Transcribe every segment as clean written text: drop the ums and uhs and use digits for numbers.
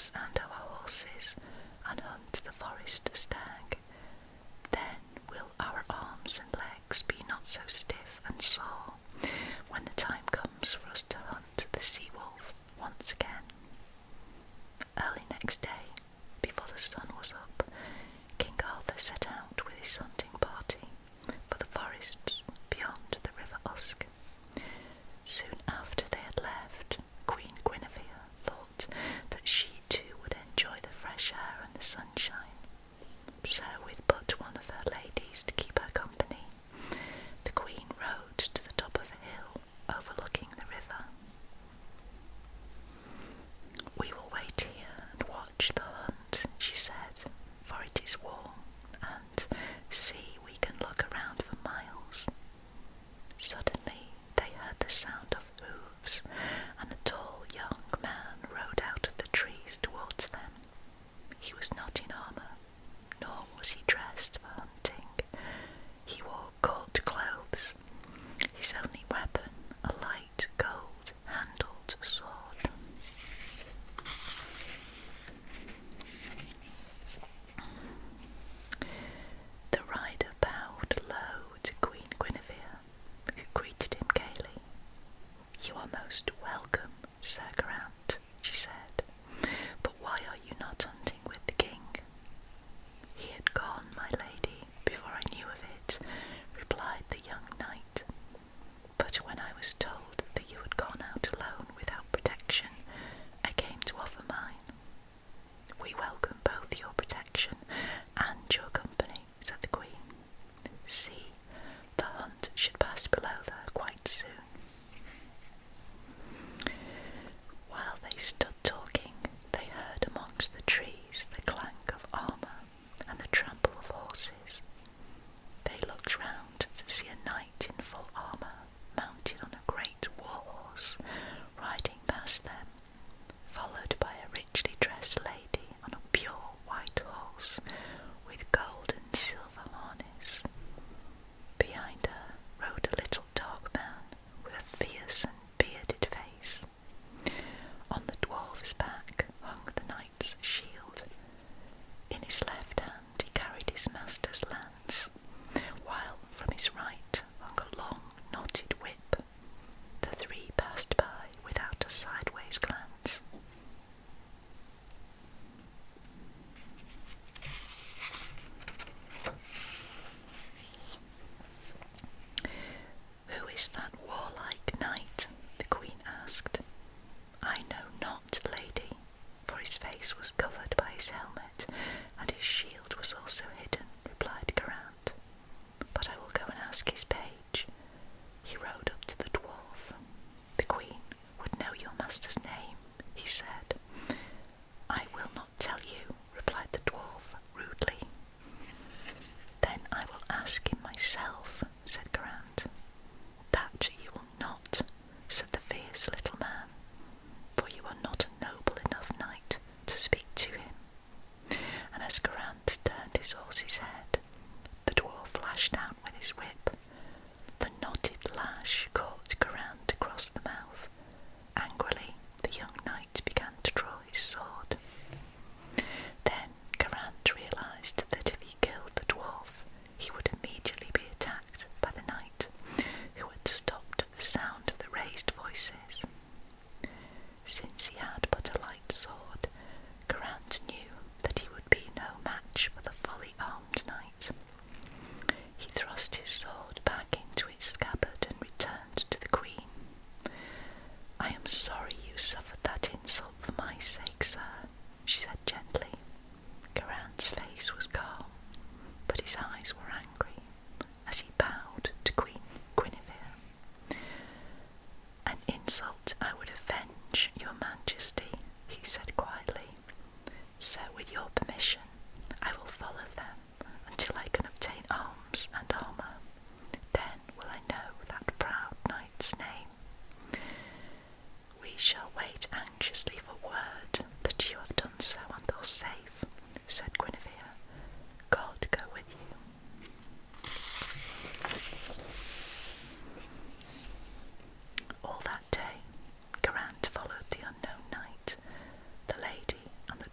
us and our horses, and hunt the forest stag. Then will our arms and legs be not so stiff and sore, when the time comes for us to hunt the sea-wolf once again. Early next day, before the sun was up, King Arthur set out with his hunting party for the forests beyond the river Usk. Soon after they had left, Queen Guinevere thought that she too would enjoy the fresh air and the sunshine. So, with but one of her ladies to keep her company, the Queen rode to the top of a hill overlooking the river. "We will wait here and watch the hunt," she said, "for it is warm, and see, we can look around for miles." Suddenly they heard the sound of hooves, and a tall young man rode out of the trees towards them. He was not in armour, nor was he dressed for hunting. He wore court clothes, his only weapon a light gold-handled sword. The rider bowed low to Queen Guinevere, who greeted him gaily. "You are most welcome, Sir Geraint," she said, "but why are you not hunting with the king?" "He had gone, my lady, before I knew of it," replied the young knight. "But when I was told that you had gone out alone without protection, I came to offer mine." "We welcome both your protection and your company," said the Queen. "See, the hunt should pass below there quite soon." While they stood talking, they heard amongst the trees the clank of armour and the trample of horses. They looked round to see a knight in full armour, mounted on a great war-horse, riding past them, followed by a richly dressed lady on a pure white horse, with gold and silver harness. Behind her rode a little dark man with a fierce and bearded face. On the dwarf's back hung the knight's shield. In his left hand he carried his master's lance, while from his right hung a long knotted whip. The three passed by without a sideways glance. "Who is that warlike knight?" the Queen asked. "I know not, lady," for his face was covered by his helmet, and his shield was also hidden, replied Geraint. "But I will go and ask his page." He rode up to the dwarf. "The Queen would know your master's name," he said. "I will not tell you," replied the dwarf rudely. "Then I will ask him myself," said Geraint. "That you will not," said the fierce little man, "for you are not a noble enough knight to speak to him." And as Geraint turned his horse's head, the dwarf lashed out with his whip. The knotted lash caught Geraint across the mouth. Angrily, the young knight began to draw his sword. Then Geraint realised that if he killed the dwarf, he would immediately be attacked by the knight, who had stopped at the sound of the raised voices. Since he had but a light sword, Geraint knew that he would be no match for the fully armed knight. He thrust his sword back into its scabbard and returned to the Queen. "I am sorry you suffered that insult for my sake, sir," she said gently. Geraint's face was calm, but his eyes were angry as he bowed to Queen Guinevere. "An insult I would avenge, your Majesty," he said quietly. "So, with your permission, I will follow them until I can obtain arms and armour. Then will I know that proud knight's name." "We shall wait anxiously for word that you have done so and are safe," said Guinevere. "God go with you." All that day, Geraint followed the unknown knight. The lady and the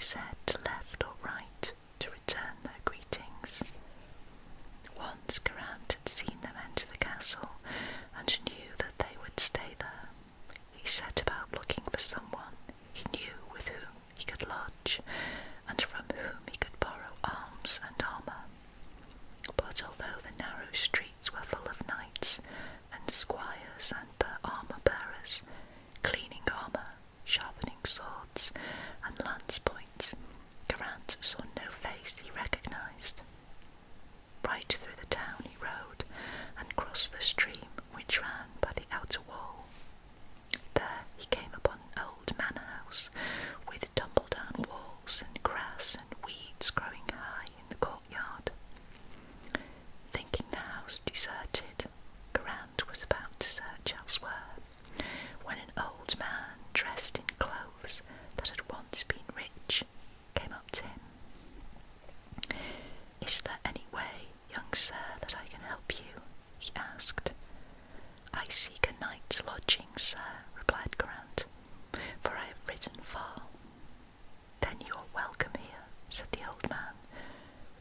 his head to left or right to return their greetings. Once Geraint had seen them enter the castle and knew that they would stay there. He set about looking for someone he knew with whom he could lodge, and from whom he could borrow arms and armour. But although the narrow streets were full of knights and squires and their armour-bearers, cleaning armour, sharpening swords, and lance points, Geraint saw no face he recognised. Right through the town he rode, and crossed the stream which ran by the outer wall. There he came upon an old manor house, with tumble-down walls and grass and weeds growing high in the courtyard. Thinking the house deserted, Geraint was about to search elsewhere, when an old man dressed in clothes that had once been rich came up to him. "Is there any way, young sir, that I can help you?" he asked. "I seek a night's lodging, sir," replied Geraint, "for I have ridden far." "Then you are welcome here," said the old man.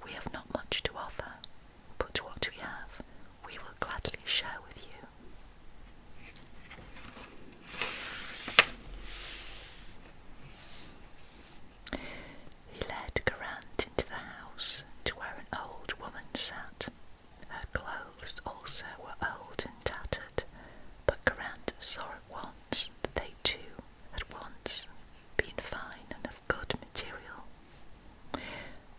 "We have not much to offer, but what we have we will gladly share with you." He led Geraint into the house, to where an old woman sat. Her clothes also were old and tattered, but Geraint saw at once that they too had once been fine and of good material.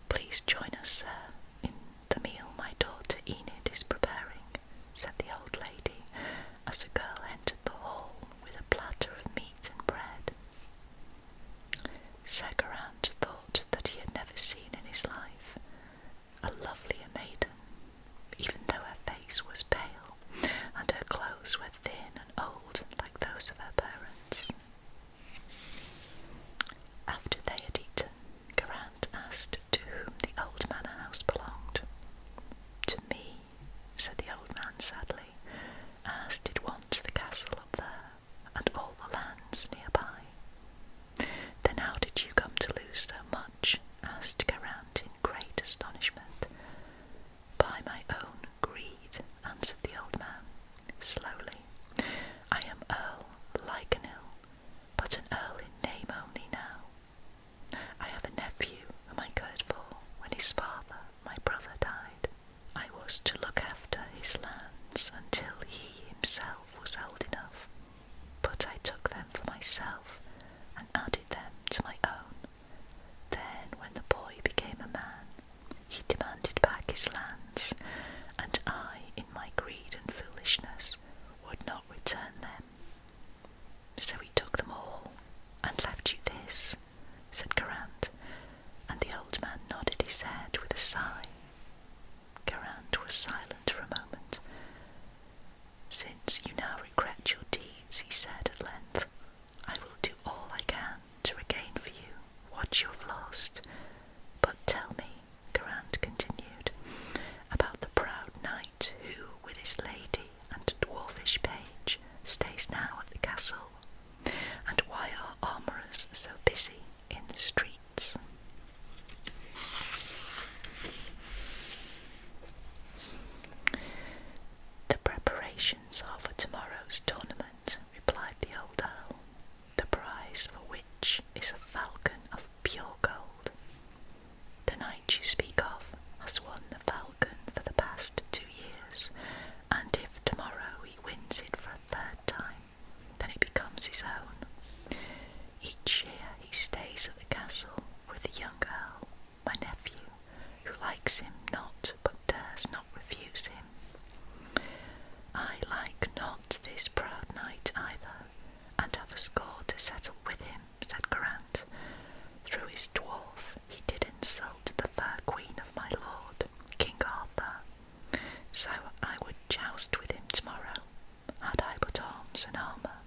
"Please join us, sir, in the meal my daughter Enid is preparing," said the old lady, as a girl entered the hall with a platter of meat and bread. Sir Geraint thought that he had never seen in his life a lovelier maiden, even though her face was pale and her clothes were thin and old like those of her parents. After they had eaten, Geraint asked to whom the old manor house belonged. "To me," said the old man sadly, "as did once the castle up there, and all the lands nearby." "Then how did you come to lose so much?" asked Geraint in great astonishment. "By my own greed," answered the old man, slowly. "I am Earl Lycanil, but an earl in name only now. I have a nephew whom I cared for when his father, my brother, died. I was to look after his lands until he himself was old enough, but I took them for myself and added them to my own. Then, when the boy became a man, he demanded back his lands, and I, in my greed and foolishness, would not return them. So he took them all, and left you this," said Geraint, and the old man nodded his head with a sigh. Geraint was silent for a moment. "Since you now regret your deeds," he said at length, "I will do all I can to regain for you what you have lost. But tell me," Geraint continued, "about the proud knight who, with his lady and a dwarfish page, stays now at the castle, and why are armourers so busy in the streets?" "The preparations are for tomorrow's tournament," replied the old earl, "the prize for which is a falcon of pure gold. The knight you speak of has won the falcon for the past 2 years, and if tomorrow he wins it for a third time, then it becomes his own. Each year he stays at the castle with the young earl, my nephew, who likes him not but dares not refuse him. I like not this proud knight either, and have a score to settle with him," said Geraint. "Through his dwarf he did insult the fair queen of my lord, King Arthur, so I would joust with him tomorrow, had I but arms and armour.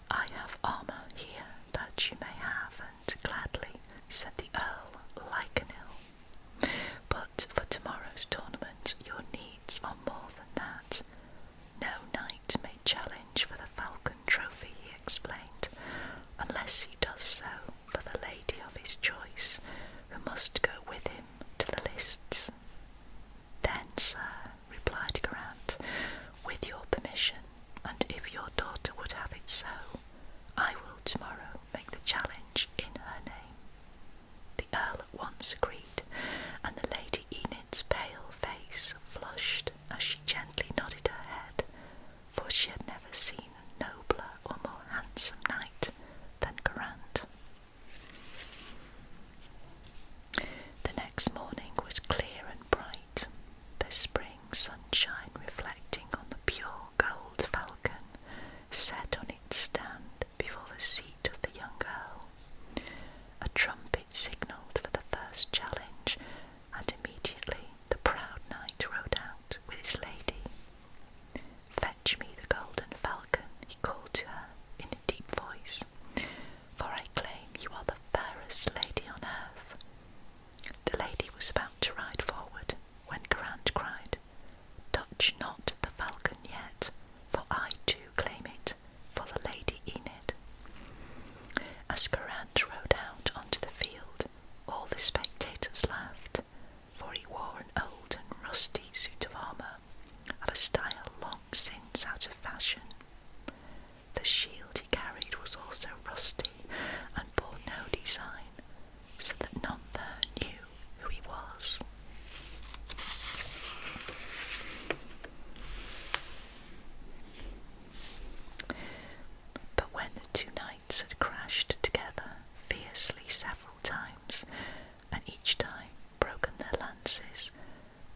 I have armour here that you may have, and gladly," said the Earl Lycanil. "But for tomorrow's tournament your needs are more than that. No knight may challenge for the falcon trophy," he explained, "unless he does so for the lady of his choice, who must go with him to the lists. Then, sir, replied Geraint, with your permission, and if your daughter would have it so, I will tomorrow make the challenge in her name. The Earl at once agreed, and the Lady Enid's pale face flushed as she gently nodded her head, for she had never seen a nobler or more handsome knight than Geraint. The next morning was clear and bright, the spring sunshine reflecting on the pure gold falcon set on its stand before the seat of the young Earl. A trumpet signalled for the first challenge, and immediately the proud knight rode out with his lady. "Fetch me the golden falcon," he called to her in a deep voice, "for I claim you are the fairest lady on earth." The lady was about to ride forward when Geraint cried, "Touch not the falcon yet, for I too claim it for the Lady Enid." As Geraint rode out onto the field, all the spectators laughed, for he wore an old and rusty suit of armour, of a style long since out of fashion. The shield he carried was also rusty and bore no design, so that none there knew who he was. But when the two knights had crashed together fiercely several times, and each time broken their lances,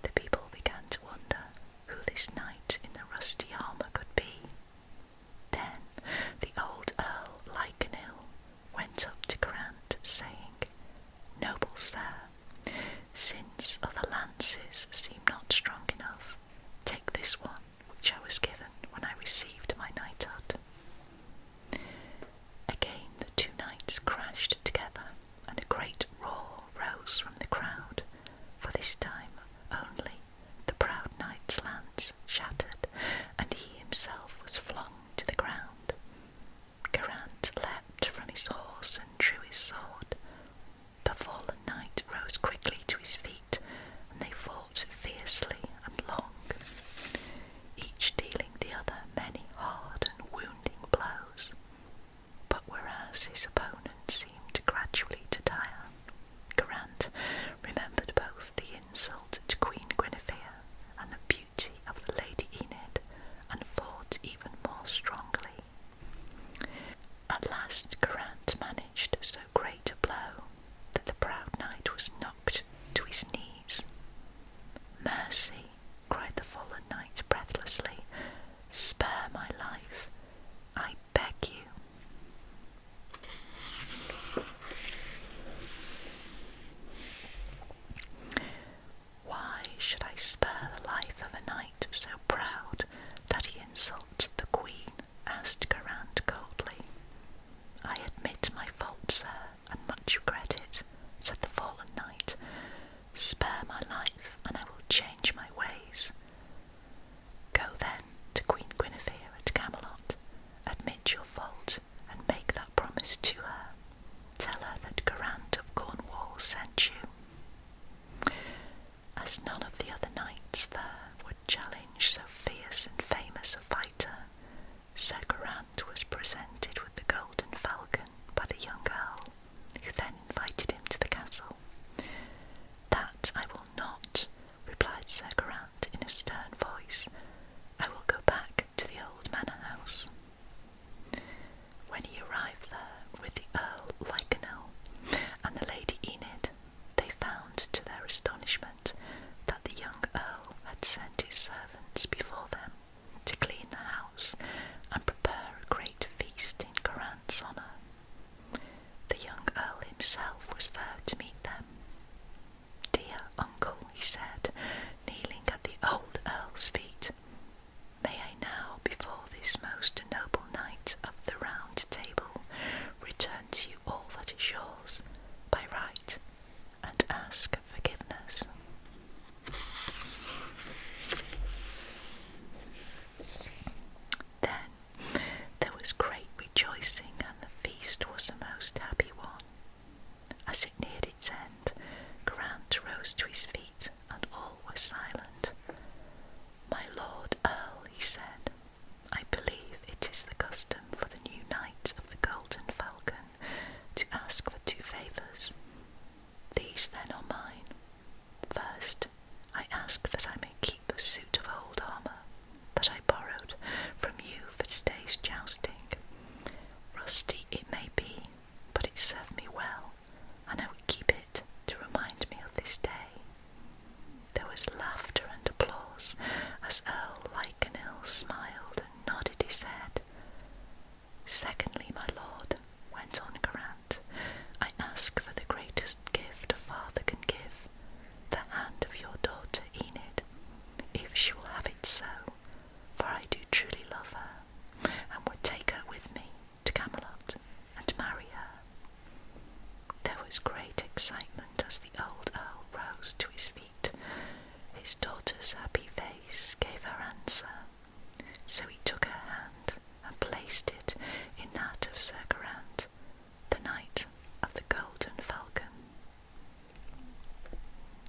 the people began to wonder who this knight in the rusty armour could be. Then the old Earl Lycanil went up to Geraint, saying, "Noble sir, since other lances seem not strong enough, take this one which I was given when I received my knighthood." Again the two knights crashed together, and a great roar rose from the crowd, for this time only the proud knight's lance shattered, and he himself was flung to the ground. Geraint leapt from his horse and drew his sword. The fallen knight rose quickly to his feet, and they fought fiercely and long, each dealing the other many hard and wounding blows. But whereas his opponent seemed gradually to tire, Geraint remembered both the insult to Queen Guinevere and the beauty of the Lady Enid, and fought even more strongly. At last Geraint managed so great a blow that the proud knight was knocked to his knees. "Mercy," cried the fallen knight breathlessly, "spare my life, I beg you." "Why should I spare the life of a knight so proud that he insults the Queen?" asked Geraint coldly. "I admit my fault, sir, and much regret it," said the fallen knight. "Spare my life, and I will change my ways." "Go then to Queen Guinevere at Camelot, admit your fault, and make that promise to her. Tell her that Geraint of Cornwall sent you." As none of the other knights there would challenge so fierce and famous a fighter, Sir Geraint was presented with the golden falcon by the young Earl, who then invited him to the castle. "That I will not," replied Sir Geraint in a stern voice. "I will go back to the old manor house." When he arrived there with the Earl Lycanil and the Lady Enid, they found to their astonishment that the young Earl had sent his servants before them to clean the house and prepare a great feast in Geraint's honour. The young Earl himself was there to meet them. "Dear uncle," he said, kneeling at the old Earl's feet, "may I now, before this most noble knight of the Round Table, return to you all that is yours by right, and ask forgiveness." Then there was great rejoicing, and the feast was a most happy one. As Earl Lycanil smiled and nodded his head. Secondly, my lord, went on Geraint, I ask for the greatest gift a father can give, the hand of your daughter Enid, if she will have it so, for I do truly love her, and would take her with me to Camelot and marry her. There was great excitement as the old Earl rose to his feet. His daughter's happy face gave her answer, so he took her hand and placed it in that of Sir Geraint, the Knight of the Golden Falcon.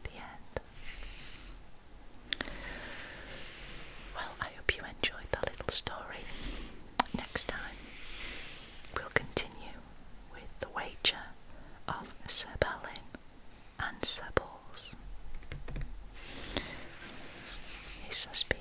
The end. Well, I hope you enjoyed that little story. Next time, we'll continue with the wager of Sir Balin and Sir Bors. This has been